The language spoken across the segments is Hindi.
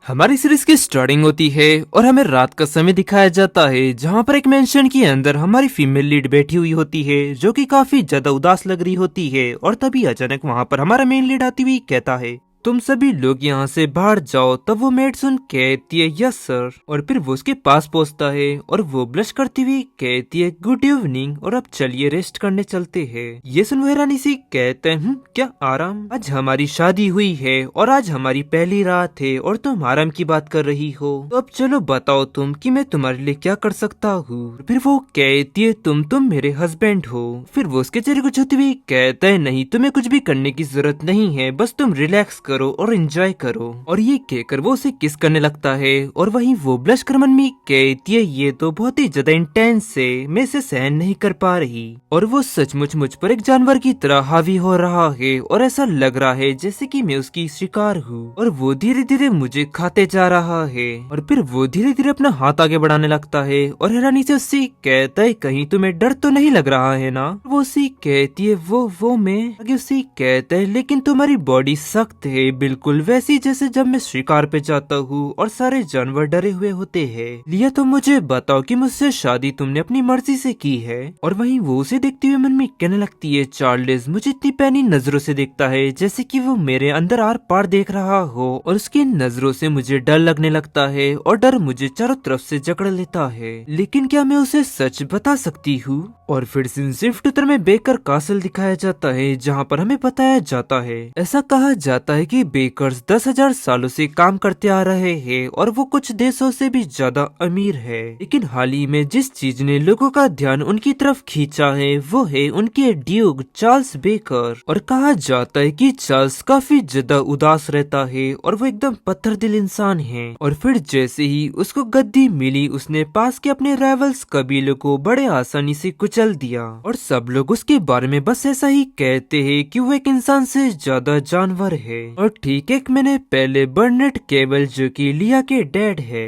हमारी सीरीज की स्टार्टिंग होती है और हमें रात का समय दिखाया जाता है जहां पर एक मेंशन के अंदर हमारी फीमेल लीड बैठी हुई होती है जो कि काफी ज्यादा उदास लग रही होती है। और तभी अचानक वहां पर हमारा मेन लीड आती हुई कहता है, तुम सभी लोग यहाँ से बाहर जाओ। तब वो मेड सुन कहती है यस सर, और फिर वो उसके पास पहुंचता है और वो ब्लश करती हुई कहती है गुड इवनिंग और अब चलिए रेस्ट करने चलते हैं। ये सुन वो हैरानी सी कहते हैं क्या आराम? आज हमारी शादी हुई है और आज हमारी पहली रात है और तुम आराम की बात कर रही हो, तो अब चलो बताओ तुम कि मैं तुम्हारे लिए क्या कर सकता हूँ। फिर वो कहती है तुम मेरे हस्बैंड हो। फिर वो उसके चेहरे को छूती हुई कहता है नहीं, तुम्हें कुछ भी करने की जरूरत नहीं है, बस तुम रिलैक्स करो और एंजॉय करो। और ये कहकर वो उसे किस करने लगता है और वहीं वो ब्लश कर मन में कहती है ये तो बहुत ही ज्यादा इंटेंस है, मैं इसे सहन नहीं कर पा रही। और वो सचमुच मुझ पर एक जानवर की तरह हावी हो रहा है और ऐसा लग रहा है जैसे कि मैं उसकी शिकार हूँ और वो धीरे धीरे मुझे खाते जा रहा है। और फिर वो धीरे धीरे अपना हाथ आगे बढ़ाने लगता है और हैरानी से उससे कहता है कहीं तुम्हें डर तो नहीं लग रहा है ना? वो उसी कहती है वो मैं आगे उसी कहता है लेकिन तुम्हारी बॉडी सख्त है, बिल्कुल वैसी जैसे जब मैं शिकार पे जाता हूँ और सारे जानवर डरे हुए होते हैं। लिया तो मुझे बताओ कि मुझसे शादी तुमने अपनी मर्जी से की है? और वहीं वो उसे देखते हुए मन में कहने लगती है चार्ल्स मुझे इतनी पैनी नजरों से देखता है जैसे कि वो मेरे अंदर आर पार देख रहा हो और उसकी नजरों से मुझे डर लगने लगता है और डर मुझे चारों तरफ से जकड़ लेता है। लेकिन क्या मैं उसे सच बता सकती हूँ? और फिर सिर्फ उत्तर में बेकर कासल दिखाया जाता है जहाँ पर हमें बताया जाता है ऐसा कहा जाता है कि बेकर्स 10,000 सालों से काम करते आ रहे हैं और वो कुछ देशों से भी ज्यादा अमीर है। लेकिन हाल ही में जिस चीज ने लोगों का ध्यान उनकी तरफ खींचा है वो है उनके ड्यूक चार्ल्स बेकर। और कहा जाता है कि चार्ल्स काफी ज्यादा उदास रहता है और वो एकदम पत्थर दिल इंसान है। और फिर जैसे ही उसको गद्दी मिली उसने पास के अपने राइवल्स कबीलों को बड़े आसानी से कुचल दिया और सब लोग उसके बारे में बस ऐसा ही कहते हैं कि वो एक इंसान से ज्यादा जानवर है। और ठीक है मैंने पहले बर्नेट केबल जो कि लिया के डैड है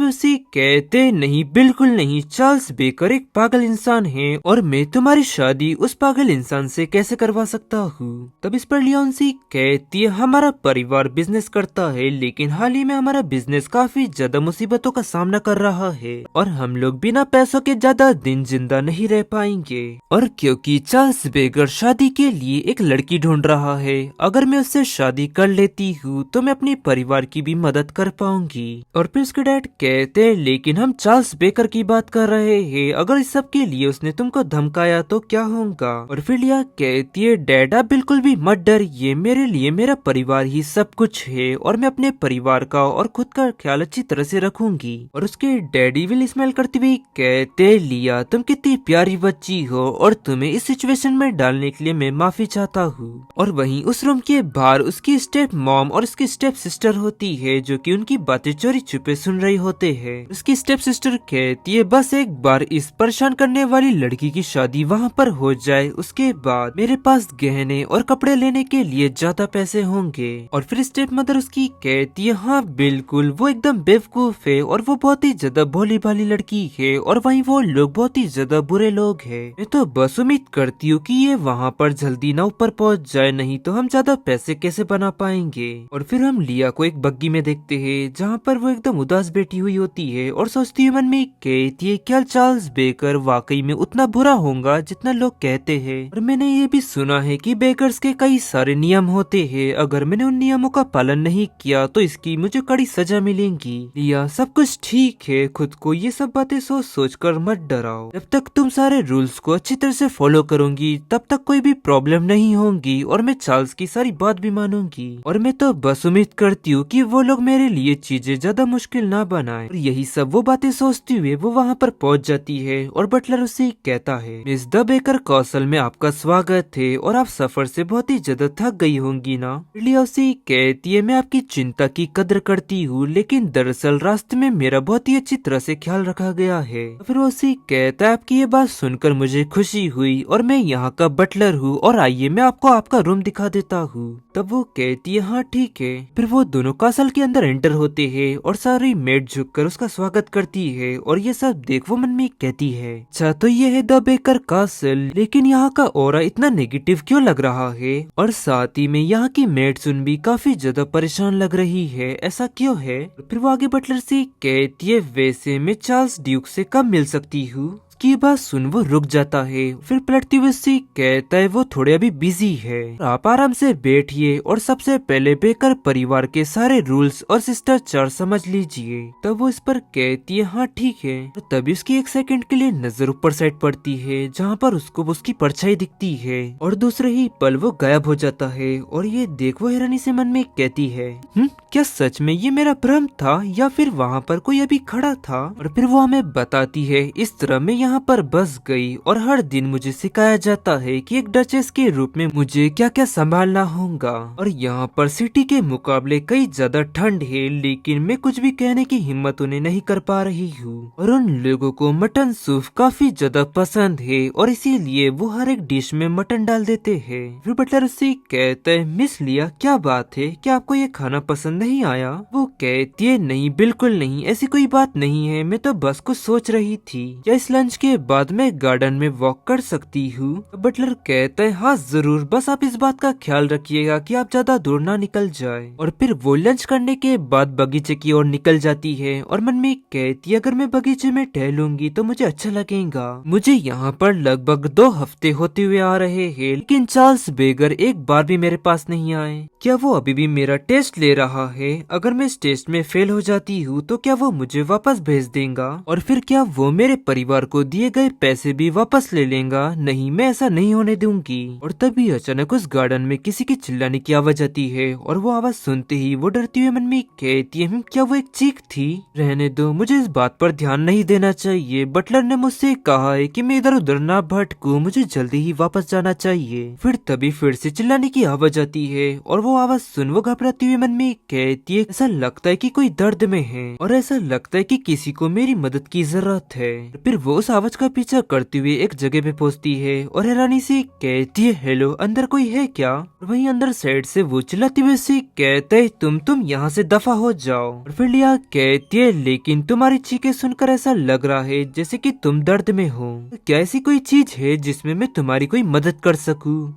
उसी कहते नहीं बिल्कुल नहीं, चार्ल्स बेकर एक पागल इंसान है और मैं तुम्हारी शादी उस पागल इंसान से कैसे करवा सकता हूँ। तब इस पर लियोन्सी कहती है हमारा परिवार बिजनेस करता है लेकिन हाल ही में हमारा बिजनेस काफी ज्यादा मुसीबतों का सामना कर रहा है और हम लोग बिना पैसों के ज्यादा दिन जिंदा नहीं रह पाएंगे। और क्योंकि चार्ल्स बेकर शादी के लिए एक लड़की ढूंढ रहा है, अगर मैं उससे शादी कर लेती हूँ तो मैं अपने परिवार की भी मदद कर पाऊंगी। और फिर उसके डैड कहते हैं लेकिन हम चार्ल्स बेकर की बात कर रहे हैं, अगर इस सब के लिए उसने तुमको धमकाया तो क्या होगा? और फिर लिया कहती है डैड आप बिल्कुल भी मत डरिए, मेरे लिए मेरा परिवार ही सब कुछ है और मैं अपने परिवार का और खुद का ख्याल अच्छी तरह से रखूंगी। और उसके डैडी विल स्माइल करते हुए कहते लिया तुम कितनी प्यारी बच्ची हो और तुम्हें इस सिचुएशन में डालने के लिए मैं माफी चाहता हूँ। और वहीं उस रूम के बाहर उसकी स्टेप मॉम और उसकी स्टेप सिस्टर होती है जो कि उनकी बातें चोरी छुपे सुन रही होते हैं। उसकी स्टेप सिस्टर कहती है बस एक बार इस परेशान करने वाली लड़की की शादी वहाँ पर हो जाए, उसके बाद मेरे पास गहने और कपड़े लेने के लिए ज्यादा पैसे होंगे। और फिर स्टेप मदर उसकी कहती है हाँ बिल्कुल वो एकदम बेवकूफ है और वो बहुत ही ज्यादा भोली भाली लड़की है और वहीं वो लोग बहुत ही ज्यादा बुरे लोग हैं। मैं तो बस उम्मीद करती हूँ कि ये वहाँ पर जल्दी ना ऊपर पहुँच जाए, नहीं तो हम ज्यादा पैसे कैसे बना पाएंगे। और फिर हम लिया को एक बग्गी में देखते हैं जहाँ पर वो एकदम उदास बैठी हुई होती है और सोचती है मन में कहती है क्या चार्ल्स बेकर वाकई में उतना बुरा होगा जितना लोग कहते हैं? और मैंने ये भी सुना है कि बेकर्स के कई सारे नियम होते हैं, अगर मैंने उन नियमों का पालन नहीं किया तो इसकी मुझे कड़ी सजा मिलेगी। लिया सब कुछ ठीक है, खुद को ये सब बातें सोच सोच कर मत डराओ, जब तक तुम सारे रूल्स को अच्छी तरह से फॉलो करूंगी तब तक कोई भी प्रॉब्लम नहीं होगी और मैं चार्ल्स की सारी बात भी मानूंगी। और मैं तो बस उम्मीद करती हूँ कि वो लोग मेरे लिए चीजें ज्यादा मुश्किल ना बनाए। और यही सब वो बातें सोचते हुए वो वहाँ पर पहुँच जाती है और बटलर उससे कहता है मिस द बेकर कौशल में आपका स्वागत है और आप सफर से बहुत ही ज्यादा थक गई होंगी ना? लिया उसे कहती है मैं आपकी चिंता की कदर करती हूँ लेकिन दरअसल रास्ते में मेरा बहुत ही अच्छी तरह से ख्याल रखा गया है। फिर वो उसे कहता है आपकी ये बात सुनकर मुझे खुशी हुई और मैं यहाँ का बटलर हूँ और आइए मैं आपको आपका रूम दिखा देता हूँ। तब वो कहती है हाँ ठीक है। फिर वो दोनों कासल के अंदर एंटर होते हैं और सारी मेड झुककर उसका स्वागत करती है और ये सब देख वो मन में कहती है अच्छा तो ये है द बेकर कासल, लेकिन यहाँ का ऑरा इतना नेगेटिव क्यों लग रहा है, और साथ ही में यहाँ की मेड सुन भी काफी ज्यादा परेशान लग रही है, ऐसा क्यों है। फिर वो आगे बटलर से कहती है वैसे मैं चार्ल्स ड्यूक से कब मिल सकती हूँ। की बात सुन वो रुक जाता है, फिर पलटती हुए उससे कहता है वो थोड़े अभी बिजी है, आप आराम से बैठिए और सबसे पहले बेकर परिवार के सारे रूल्स और शिष्टाचार समझ लीजिए। तब वो इस पर कहती है हाँ ठीक है। तभी उसकी एक सेकंड के लिए नजर ऊपर साइड पड़ती है जहाँ पर उसको उसकी परछाई दिखती है और दूसरे ही पल वो गायब हो जाता है और ये देख वो हैरानी से मन में कहती है क्या सच में ये मेरा भ्रम था या फिर वहाँ पर कोई अभी खड़ा था। और फिर वो हमें बताती है इस तरह मैं यहाँ पर बस गई और हर दिन मुझे सिखाया जाता है कि एक डचेस के रूप में मुझे क्या क्या संभालना होगा, और यहाँ पर सिटी के मुकाबले कई ज्यादा ठंड है, लेकिन मैं कुछ भी कहने की हिम्मत उन्हें नहीं कर पा रही हूँ। और उन लोगों को मटन सूप काफी ज्यादा पसंद है और इसीलिए वो हर एक डिश में मटन डाल देते हैं। फिर बटलर उससे कहता है मिस लिया क्या बात है, क्या आपको ये खाना पसंद नहीं आया। वो कहती है नहीं बिल्कुल नहीं, ऐसी कोई बात नहीं है, मैं तो बस कुछ सोच रही थी क्या इस लंच के बाद मैं गार्डन में वॉक कर सकती हूँ। बटलर कहता है हाँ जरूर, बस आप इस बात का ख्याल रखिएगा कि आप ज्यादा दूर ना निकल जाए। और फिर वो लंच करने के बाद बगीचे की ओर निकल जाती है और मन में कहती है अगर मैं बगीचे में टहलूंगी तो मुझे अच्छा लगेगा। मुझे यहाँ पर लगभग 2 हफ्ते होते हुए आ रहे हैं, लेकिन चार्ल्स बेगर एक बार भी मेरे पास नहीं आए। क्या वो अभी भी मेरा टेस्ट ले रहा है? अगर मैं इस टेस्ट में फेल हो जाती हूँ तो क्या वो मुझे वापस भेज देगा? और फिर क्या वो मेरे परिवार को दिए गए पैसे भी वापस ले लेगा? नहीं, मैं ऐसा नहीं होने दूंगी। और तभी अचानक उस गार्डन में किसी की चिल्लाने की आवाज आती है और वो आवाज सुनते ही वो डरती हुई मन में कहती है क्या वो एक चीख थी? रहने दो, मुझे इस बात पर ध्यान नहीं देना चाहिए। बटलर ने मुझसे कहा है कि मैं इधर उधर ना भटकूं, मुझे जल्दी ही वापस जाना चाहिए। फिर तभी फिर से चिल्लाने की आवाज आती है और वो आवाज सुन वो घबराती हुई मन में कहती है ऐसा लगता है कि कोई दर्द में है और ऐसा लगता है कि किसी को मेरी मदद की जरूरत है। फिर वो उस आवाज का पीछा करते हुए एक जगह पे पहुंचती है और हैरानी से कहती है हेलो, अंदर कोई है क्या? और वहीं अंदर साइड से वो चिल्लाती हुए से कहते है तुम यहाँ से दफा हो जाओ। और फिर लिया कहती है लेकिन तुम्हारी चीखें सुनकर ऐसा लग रहा है जैसे कि तुम दर्द में हो, क्या ऐसी कोई चीज है जिसमें मैं तुम्हारी कोई मदद कर सकूं?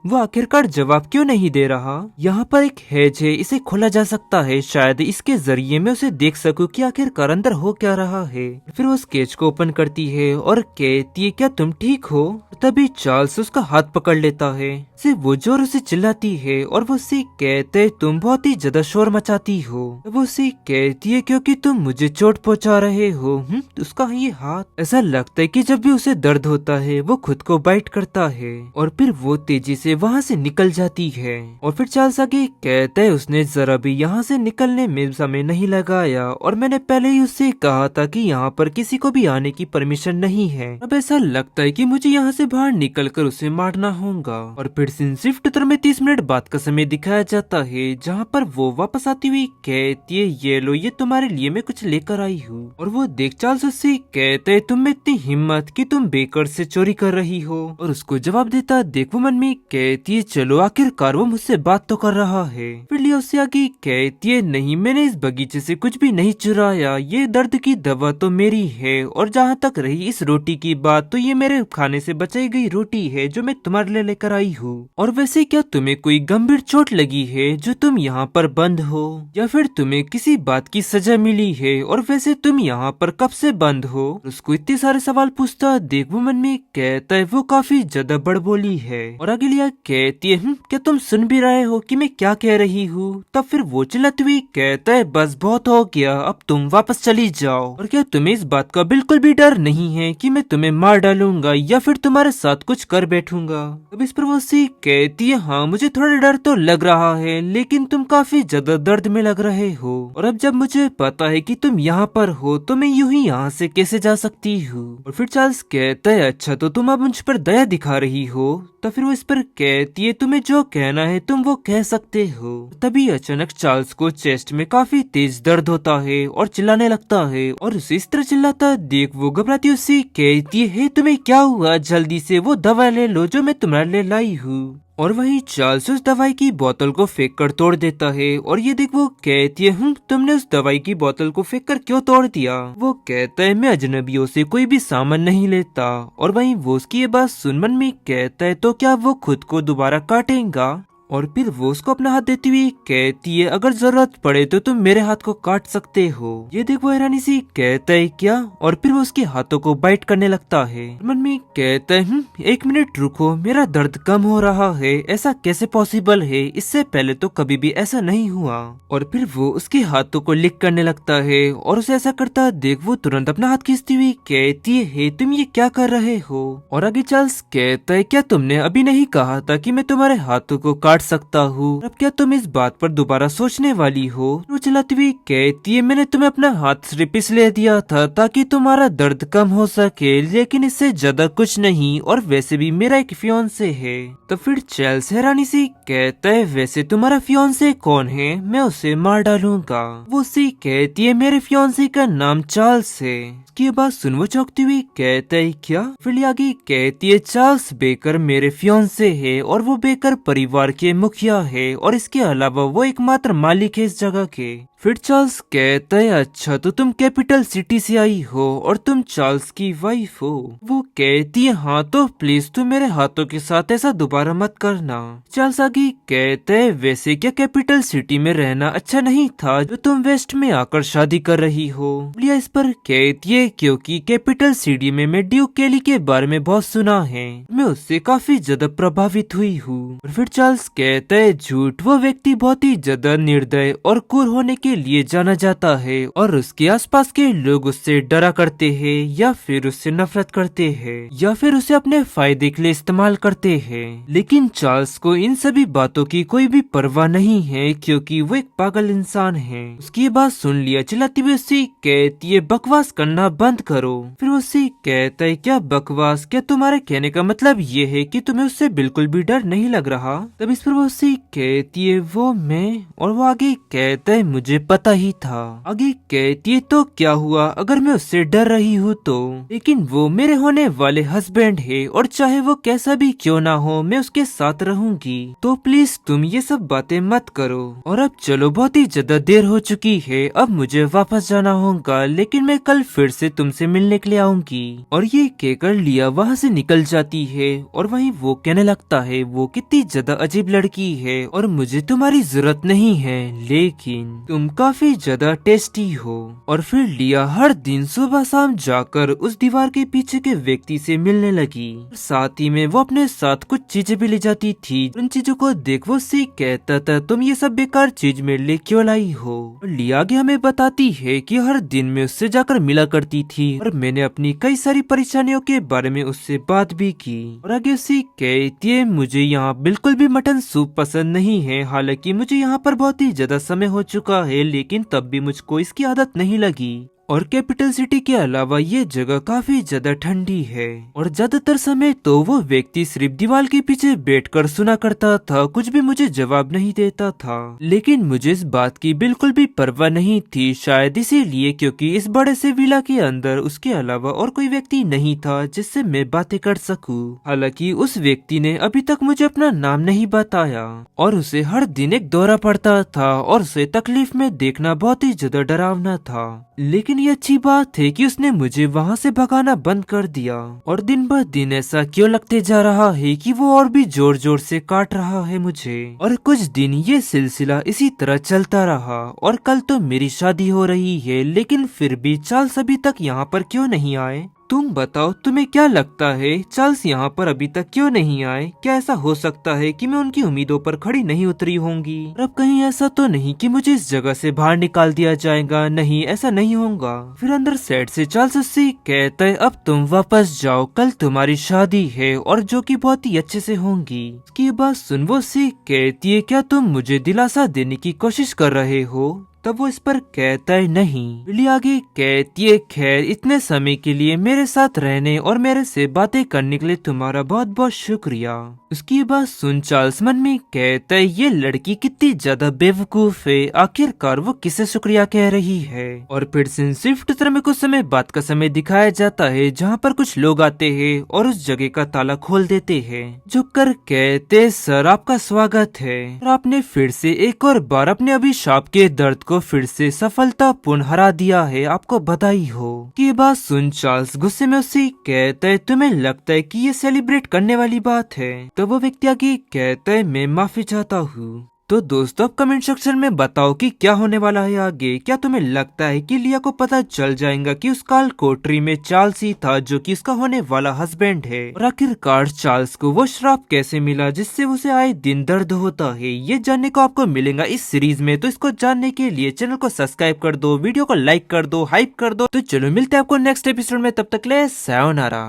वो आखिरकार जवाब क्यों नहीं दे रहा? यहाँ पर एक हेज है, इसे खोला जा सकता है, शायद इसके जरिए मैं उसे देख सकूं कि आखिरकार अंदर हो क्या रहा है। फिर वो उस केज को ओपन करती है और कहती है क्या तुम ठीक हो? तभी चार्ल्स उसका हाथ पकड़ लेता है। सिर्फ वो जोर से चिल्लाती है और वो उसे कहते तुम बहुत ही ज्यादा शोर मचाती हो। वो उसे कहती है क्योंकि तुम मुझे चोट पहुंचा रहे हो। उसका ये हाथ, ऐसा लगता है कि जब भी उसे दर्द होता है वो खुद को बाइट करता है और फिर वो तेजी से वहाँ से निकल जाती है। और फिर चार्ल्स आगे कहता है उसने जरा भी यहाँ से निकलने में समय नहीं लगाया और मैंने पहले ही उससे कहा था कि यहाँ पर किसी को भी आने की परमिशन नहीं है। अब ऐसा लगता है कि मुझे यहाँ से बाहर निकलकर उसे मारना होगा। और फिर सिर्फ चित्र में 30 मिनट बाद का समय दिखाया जाता है जहाँ पर वो वापस आती हुई कहती है ये लो, ये तुम्हारे लिए मैं कुछ लेकर आई हूँ। और वो देख चार्ल्स उससे कहते है तुम में इतनी हिम्मत कि तुम बेकर से चोरी कर रही हो। और उसको जवाब देता देख वो मन में कहती है चलो आखिरकार वो मुझसे बात तो कर रहा है। फिर लिया उससे आगे कहती है नहीं, मैंने इस बगीचे से कुछ भी नहीं चुराया, ये दर्द की दवा तो मेरी है। और जहाँ तक रही इस रोटी की बात, तो ये मेरे खाने से बचाई गई रोटी है जो मैं तुम्हारे लिए लेकर आई हूँ। और वैसे क्या तुम्हें कोई गंभीर चोट लगी है जो तुम यहाँ पर बंद हो, या फिर तुम्हें किसी बात की सजा मिली है? और वैसे तुम यहाँ पर कब से बंद हो? उसको इतने सारे सवाल पूछता देख वो मन में कहता है वो काफी ज्यादा बड़बोली है। और आगे लिया कहती है क्या तुम सुन भी रहे हो कि मैं क्या कह रही हूँ? तब फिर वो चिल्लाती हुई कहता है बस बहुत हो गया, अब तुम वापस चली जाओ। और क्या तुम्हें इस बात का बिल्कुल भी डर नहीं है कि मैं तुम्हें मार डालूंगा या फिर तुम्हारे साथ कुछ कर बैठूंगा? अब इस पर वो सी कहती है हाँ मुझे थोड़ा डर तो लग रहा है, लेकिन तुम काफी ज्यादा दर्द में लग रहे हो। और अब जब मुझे पता है कि तुम यहाँ पर हो तो मैं यूं ही यहाँ से कैसे जा सकती हूँ? और फिर चार्ल्स कहता है अच्छा तो तुम अब मुझ पर दया दिखा रही हो? तो फिर वो इस पर कहती है तुम्हें जो कहना है तुम वो कह सकते हो। तभी अचानक चार्ल्स को चेस्ट में काफी तेज दर्द होता है और चिल्लाने लगता है। और उसे इस तरह चिल्लाता देख वो घबराती उससे कहती है तुम्हें क्या हुआ? जल्दी से वो दवा ले लो जो मैं तुम्हारे लिए लाई हूँ। और वहीं चार्ल्स उस दवाई की बोतल को फेंक कर तोड़ देता है और ये देख वो कहती है तुमने उस दवाई की बोतल को फेंक कर क्यों तोड़ दिया। वो कहता है मैं अजनबियों से कोई भी सामान नहीं लेता। और वहीं वो उसकी ये बात सुन मन में कहता है तो क्या वो खुद को दोबारा काटेगा। और फिर वो उसको अपना हाथ देती हुई कहती है अगर जरूरत पड़े तो तुम मेरे हाथ को काट सकते हो। ये देख वो हैरानी सी कहता है क्या। और फिर वो उसके हाथों को बाइट करने लगता है। मन में कहता है एक मिनट रुको, मेरा दर्द कम हो रहा है, ऐसा कैसे पॉसिबल है, इससे पहले तो कभी भी ऐसा नहीं हुआ। और फिर वो उसके हाथों को लिक करने लगता है और उसे ऐसा करता देख वो तुरंत अपना हाथ खींचती हुई कहती है तुम ये क्या कर रहे हो। और आगे चार्ल्स कहता है क्या तुमने अभी नहीं कहा था कि मैं तुम्हारे हाथों को काट सकता हूँ, अब क्या तुम इस बात पर दोबारा सोचने वाली हो। वो चिल्लाती हुई कहती है मैंने तुम्हें अपना हाथ सिर्फ इसलिए दिया था ताकि तुम्हारा दर्द कम हो सके, लेकिन इससे ज्यादा कुछ नहीं, और वैसे भी मेरा एक फियांसे है। तो फिर चार्ल्स हैरानी से कहता है वैसे तुम्हारा फियांसे कौन है, मैं उसे मार डालूंगा। वो उसे कहती है मेरे फियांसे का नाम चार्ल्स है। की बात सुन वो चौंकती हुई कहता है क्या। फिर आगे कहती है चार्ल्स बेकर मेरे फियांसे है और वो बेकर परिवार के मुखिया है और इसके अलावा वो एकमात्र मालिक है इस जगह के। फिर चार्ल्स कहता है अच्छा तो तुम कैपिटल सिटी से आई हो और तुम चार्ल्स की वाइफ हो। वो कहती है हाँ तो प्लीज तुम मेरे हाथों के साथ ऐसा दोबारा मत करना। चार्ल्स आगे कहता है वैसे क्या कैपिटल सिटी में रहना अच्छा नहीं था जो तुम वेस्ट में आकर शादी कर रही हो। लिया इस पर कहती है क्योंकि कैपिटल सिटी में मैं ड्यूक केली के बारे में बहुत सुना है, मैं उससे काफी ज्यादा प्रभावित हुई हूँ। और फिर चार्ल्स कहता है झूठ, वो व्यक्ति बहुत ही ज्यादा निर्दय और क्रूर होने के लिए जाना जाता है और उसके आसपास के लोग उससे डरा करते हैं या फिर उससे नफरत करते हैं या फिर उसे अपने फायदे के लिए इस्तेमाल करते हैं। लेकिन चार्ल्स को इन सभी बातों की कोई भी परवाह नहीं है क्योंकि वो एक पागल इंसान है। उसकी बात सुन लिया चिल्लाती हुई उससे कहती है बकवास करना बंद करो। फिर उससे कहता है क्या बकवास, क्या तुम्हारे कहने का मतलब ये है कि तुम्हें उससे बिल्कुल भी डर नहीं लग रहा। तब इस पर वो उससे कहती है वो मैं, और वो आगे कहता है मुझे पता ही था। आगे कहती है तो क्या हुआ अगर मैं उससे डर रही हूँ तो, लेकिन वो मेरे होने वाले हस्बैंड है और चाहे वो कैसा भी क्यों ना हो मैं उसके साथ रहूंगी, तो प्लीज तुम ये सब बातें मत करो। और अब चलो बहुत ही ज्यादा देर हो चुकी है, अब मुझे वापस जाना होगा, लेकिन मैं कल फिर से तुमसे मिलने के लिए आऊंगी। और ये कहकर लिया वहाँ से निकल जाती है और वहीं वो कहने लगता है वो कितनी ज्यादा अजीब लड़की है और मुझे तुम्हारी जरूरत नहीं है, लेकिन तुम काफी ज्यादा टेस्टी हो। और फिर लिया हर दिन सुबह शाम जाकर उस दीवार के पीछे के व्यक्ति से मिलने लगी। साथ ही में वो अपने साथ कुछ चीजें भी ले जाती थी। उन चीजों को देख वो उससे कहता था तुम ये सब बेकार चीज मेरे लिए क्यों लाई हो। लिया आगे हमें बताती है कि हर दिन में उससे जाकर मिला करती थी और मैंने अपनी कई सारी परेशानियों के बारे में उससे बात भी की। और आगे उससे कहती है मुझे यहाँ बिल्कुल भी मटन सूप पसंद नहीं है, हालांकि मुझे यहाँ पर बहुत ही ज्यादा समय हो चुका है, लेकिन तब भी मुझको इसकी आदत नहीं लगी। और कैपिटल सिटी के अलावा ये जगह काफी ज्यादा ठंडी है और ज्यादातर समय तो वो व्यक्ति सिर्फ दीवार के पीछे बैठकर सुना करता था, कुछ भी मुझे जवाब नहीं देता था। लेकिन मुझे इस बात की बिल्कुल भी परवाह नहीं थी, शायद इसीलिए क्योंकि इस बड़े से विला के अंदर उसके अलावा और कोई व्यक्ति नहीं था जिससे मैं बातें कर सकूं। हालांकि उस व्यक्ति ने अभी तक मुझे अपना नाम नहीं बताया और उसे हर दिन एक दौरा पड़ता था और उसे तकलीफ में देखना बहुत ही ज्यादा डरावना था। लेकिन ये अच्छी बात है कि उसने मुझे वहाँ से भगाना बंद कर दिया। और दिन ब दिन ऐसा क्यों लगते जा रहा है कि वो और भी जोर जोर से काट रहा है मुझे। और कुछ दिन ये सिलसिला इसी तरह चलता रहा और कल तो मेरी शादी हो रही है, लेकिन फिर भी चार्ल्स अभी तक यहाँ पर क्यों नहीं आए। तुम बताओ तुम्हें क्या लगता है चार्ल्स यहाँ पर अभी तक क्यों नहीं आए। क्या ऐसा हो सकता है कि मैं उनकी उम्मीदों पर खड़ी नहीं उतरी होंगी। और अब कहीं ऐसा तो नहीं कि मुझे इस जगह से बाहर निकाल दिया जाएगा। नहीं, ऐसा नहीं होगा। फिर अंदर सेट से चार्ल्स उससे कहता है अब तुम वापस जाओ, कल तुम्हारी शादी है और जो कि बहुत ही अच्छे से होंगी। उसकी बात सुन वो उससे कहती है क्या तुम मुझे दिलासा देने की कोशिश कर रहे हो। तब वो इस पर कहता है नहीं। बिल्ली आगे कहती है खैर इतने समय के लिए मेरे साथ रहने और मेरे से बातें करने के लिए तुम्हारा बहुत बहुत शुक्रिया। उसकी बात सुन चार्ल्स मन में कहता है ये लड़की कितनी ज्यादा बेवकूफ है, आखिरकार वो किसे शुक्रिया कह रही है। और फिर से शिफ्ट तरह में कुछ समय बाद का समय दिखाया जाता है जहाँ पर कुछ लोग आते हैं और उस जगह का ताला खोल देते हैं। झुक कर कहते सर आपका स्वागत है और आपने फिर से एक और बार अपने अभिशाप के दर्द को फिर से सफलतापूर्ण हरा दिया है, आपको बधाई हो। की बात सुन चार्ल्स गुस्से में उससे कहता है तुम्हें लगता है कि ये सेलिब्रेट करने वाली बात है? तो वो व्यक्ति आगे कहता है मैं माफी चाहता हूँ। तो दोस्तों अब कमेंट सेक्शन में बताओ कि क्या होने वाला है आगे। क्या तुम्हें लगता है कि लिया को पता चल जाएगा कि उस काल कोठरी में चार्ल्स ही था जो कि उसका होने वाला हस्बैंड है, और आखिरकार चार्ल्स को वो श्राप कैसे मिला जिससे उसे आए दिन दर्द होता है, ये जानने को आपको मिलेगा इस सीरीज में। तो इसको जानने के लिए चैनल को सब्सक्राइब कर दो, वीडियो को लाइक कर दो, हाइप कर दो। तो चलो मिलते हैं आपको नेक्स्ट एपिसोड में, तब तक ले सायोनारा।